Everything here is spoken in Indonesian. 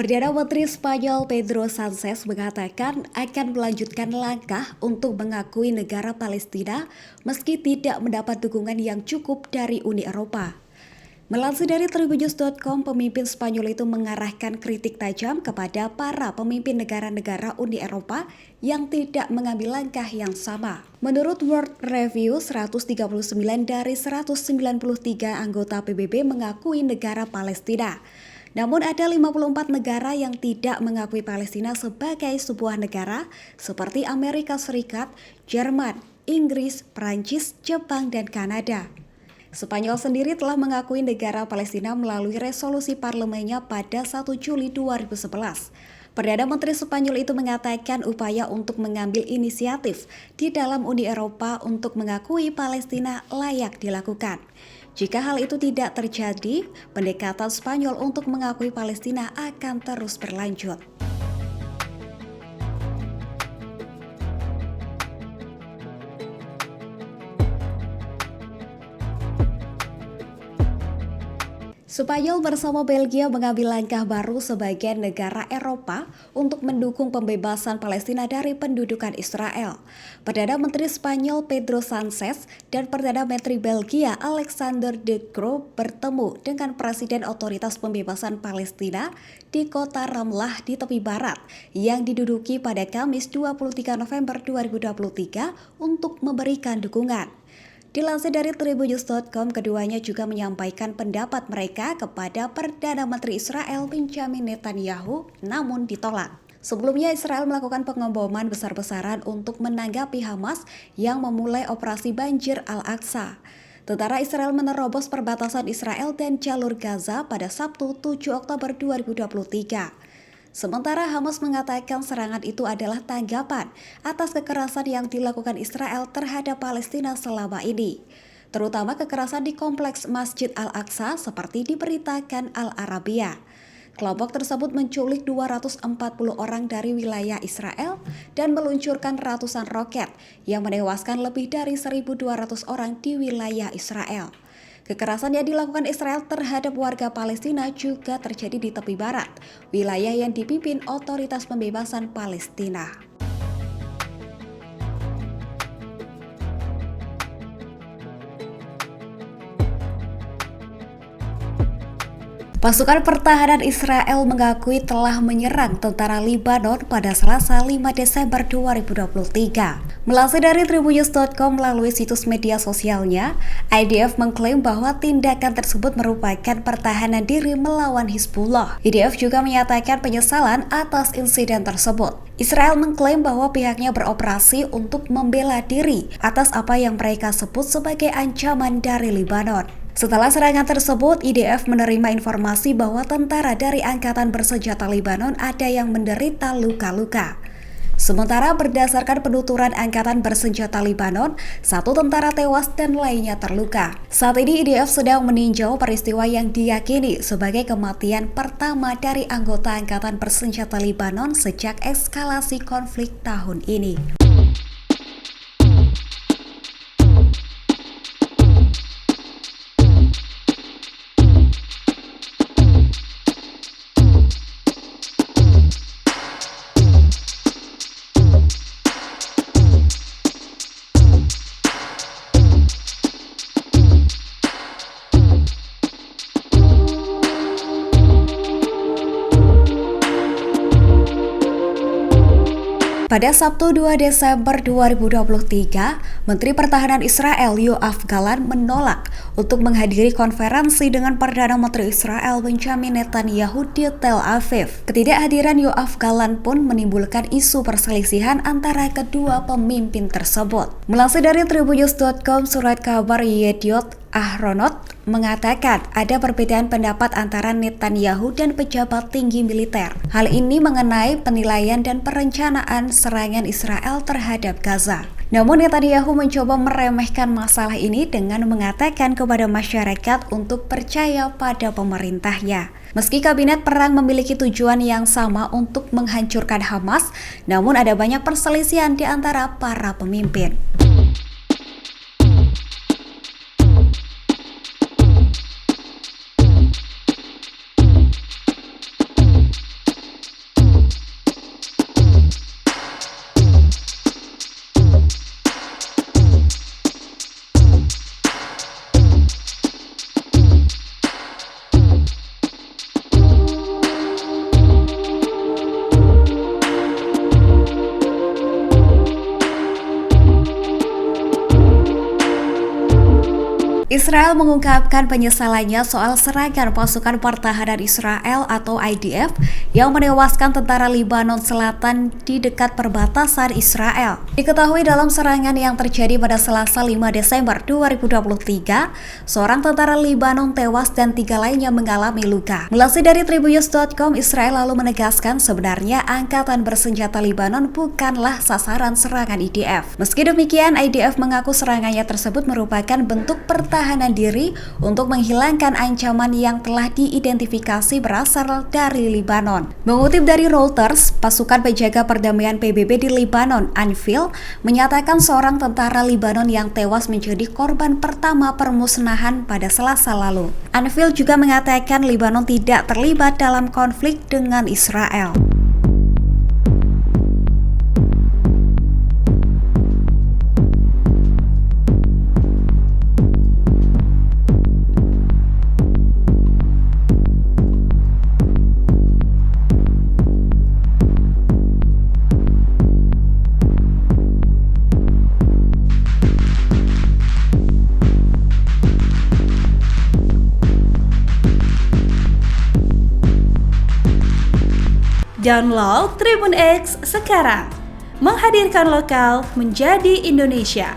Perdana Menteri Spanyol Pedro Sánchez mengatakan akan melanjutkan langkah untuk mengakui negara Palestina meski tidak mendapat dukungan yang cukup dari Uni Eropa. Melansir dari Tribunnews.com, pemimpin Spanyol itu mengarahkan kritik tajam kepada para pemimpin negara-negara Uni Eropa yang tidak mengambil langkah yang sama. Menurut World Review, 139 dari 193 anggota PBB mengakui negara Palestina. Namun ada 54 negara yang tidak mengakui Palestina sebagai sebuah negara seperti Amerika Serikat, Jerman, Inggris, Prancis, Jepang, dan Kanada. Spanyol sendiri telah mengakui negara Palestina melalui resolusi parlemennya pada 1 Juli 2011. Perdana Menteri Spanyol itu mengatakan upaya untuk mengambil inisiatif di dalam Uni Eropa untuk mengakui Palestina layak dilakukan. Jika hal itu tidak terjadi, pendekatan Spanyol untuk mengakui Palestina akan terus berlanjut. Spanyol bersama Belgia mengambil langkah baru sebagai negara Eropa untuk mendukung pembebasan Palestina dari pendudukan Israel. Perdana Menteri Spanyol Pedro Sánchez dan Perdana Menteri Belgia Alexander De Croo bertemu dengan Presiden Otoritas Pembebasan Palestina di kota Ramlah di tepi barat yang diduduki pada Kamis 23 November 2023 untuk memberikan dukungan. Dilansir dari Tribunnews.com, keduanya juga menyampaikan pendapat mereka kepada Perdana Menteri Israel Benjamin Netanyahu, namun ditolak. Sebelumnya Israel melakukan pengeboman besar-besaran untuk menanggapi Hamas yang memulai operasi banjir Al-Aqsa. Tentara Israel menerobos perbatasan Israel dan jalur Gaza pada Sabtu 7 Oktober 2023. Sementara Hamas mengatakan serangan itu adalah tanggapan atas kekerasan yang dilakukan Israel terhadap Palestina selama ini, terutama kekerasan di kompleks Masjid Al-Aqsa seperti diberitakan Al Arabiya. Kelompok tersebut menculik 240 orang dari wilayah Israel dan meluncurkan ratusan roket yang menewaskan lebih dari 1.200 orang di wilayah Israel. Kekerasan yang dilakukan Israel terhadap warga Palestina juga terjadi di tepi barat, wilayah yang dipimpin Otoritas Pembebasan Palestina. Pasukan pertahanan Israel mengakui telah menyerang tentara Lebanon pada Selasa 5 Desember 2023. Melansir dari Tribunnews.com melalui situs media sosialnya, IDF mengklaim bahwa tindakan tersebut merupakan pertahanan diri melawan Hizbullah. IDF juga menyatakan penyesalan atas insiden tersebut. Israel mengklaim bahwa pihaknya beroperasi untuk membela diri atas apa yang mereka sebut sebagai ancaman dari Lebanon. Setelah serangan tersebut, IDF menerima informasi bahwa tentara dari Angkatan Bersenjata Lebanon ada yang menderita luka-luka. Sementara berdasarkan penuturan Angkatan Bersenjata Lebanon, 1 tentara tewas dan lainnya terluka. Saat ini IDF sedang meninjau peristiwa yang diyakini sebagai kematian pertama dari anggota Angkatan Bersenjata Lebanon sejak eskalasi konflik tahun ini. Pada Sabtu 2 Desember 2023, Menteri Pertahanan Israel Yoav Gallant menolak untuk menghadiri konferensi dengan Perdana Menteri Israel Benjamin Netanyahu di Tel Aviv. Ketidakhadiran Yoav Gallant pun menimbulkan isu perselisihan antara kedua pemimpin tersebut. Melansir dari Tribunnews.com, surat kabar Yediot Ahronot mengatakan ada perbedaan pendapat antara Netanyahu dan pejabat tinggi militer. Hal ini mengenai penilaian dan perencanaan serangan Israel terhadap Gaza. Namun Netanyahu mencoba meremehkan masalah ini dengan mengatakan kepada masyarakat untuk percaya pada pemerintahnya. Meski kabinet perang memiliki tujuan yang sama untuk menghancurkan Hamas, namun ada banyak perselisihan di antara para pemimpin. Israel mengungkapkan penyesalannya soal serangan pasukan pertahanan Israel atau IDF yang menewaskan tentara Lebanon Selatan di dekat perbatasan Israel. Diketahui dalam serangan yang terjadi pada Selasa 5 Desember 2023, seorang tentara Lebanon tewas dan 3 lainnya mengalami luka. Melansir dari Tribunnews.com, Israel lalu menegaskan sebenarnya Angkatan Bersenjata Lebanon bukanlah sasaran serangan IDF. Meski demikian, IDF mengaku serangannya tersebut merupakan bentuk pertahanan diri untuk menghilangkan ancaman yang telah diidentifikasi berasal dari Lebanon. Mengutip dari Reuters, pasukan penjaga perdamaian PBB di Lebanon, Anfil, menyatakan seorang tentara Lebanon yang tewas menjadi korban pertama permusnahan pada Selasa lalu. Anfil juga mengatakan Lebanon tidak terlibat dalam konflik dengan Israel. Download Tribun X sekarang, menghadirkan lokal menjadi Indonesia.